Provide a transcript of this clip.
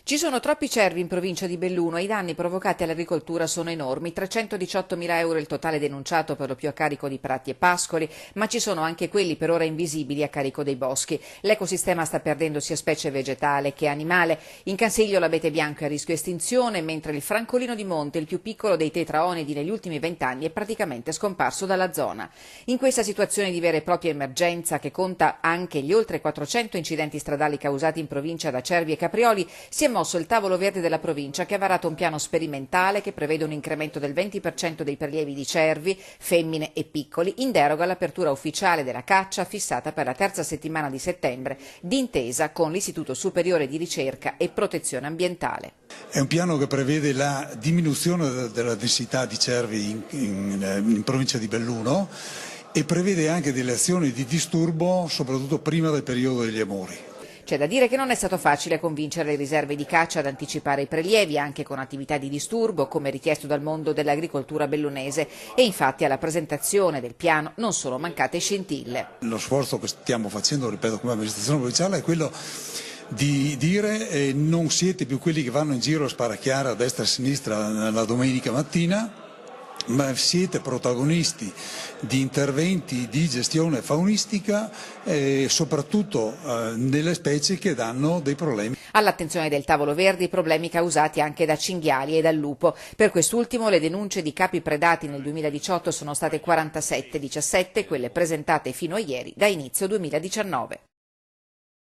Ci sono troppi cervi in provincia di Belluno e i danni provocati all'agricoltura sono enormi. 318.000 euro il totale denunciato, per lo più a carico di prati e pascoli, ma ci sono anche quelli per ora invisibili a carico dei boschi. L'ecosistema sta perdendo sia specie vegetale che animale. In Cansiglio l'abete bianco è a rischio estinzione, mentre il francolino di monte, il più piccolo dei tetraonidi negli ultimi 20 anni, è praticamente scomparso dalla zona. In questa situazione di vera e propria emergenza, che conta anche gli oltre 400 incidenti stradali causati in provincia da cervi e caprioli, si è mosso il tavolo verde della provincia, che ha varato un piano sperimentale che prevede un incremento del 20% dei prelievi di cervi, femmine e piccoli, in deroga all'apertura ufficiale della caccia fissata per la terza settimana di settembre, d'intesa con l'Istituto Superiore di Ricerca e Protezione Ambientale. È un piano che prevede la diminuzione della densità di cervi in provincia di Belluno e prevede anche delle azioni di disturbo, soprattutto prima del periodo degli amori. C'è da dire che non è stato facile convincere le riserve di caccia ad anticipare i prelievi, anche con attività di disturbo, come richiesto dal mondo dell'agricoltura bellunese, e infatti alla presentazione del piano non sono mancate scintille. Lo sforzo che stiamo facendo, ripeto, come amministrazione provinciale è quello di dire non siete più quelli che vanno in giro a sparacchiare a destra e a sinistra la domenica mattina, ma siete protagonisti di interventi di gestione faunistica e soprattutto nelle specie che danno dei problemi. All'attenzione del tavolo verde i problemi causati anche da cinghiali e dal lupo. Per quest'ultimo le denunce di capi predati nel 2018 sono state 47, 17 quelle presentate fino a ieri da inizio 2019.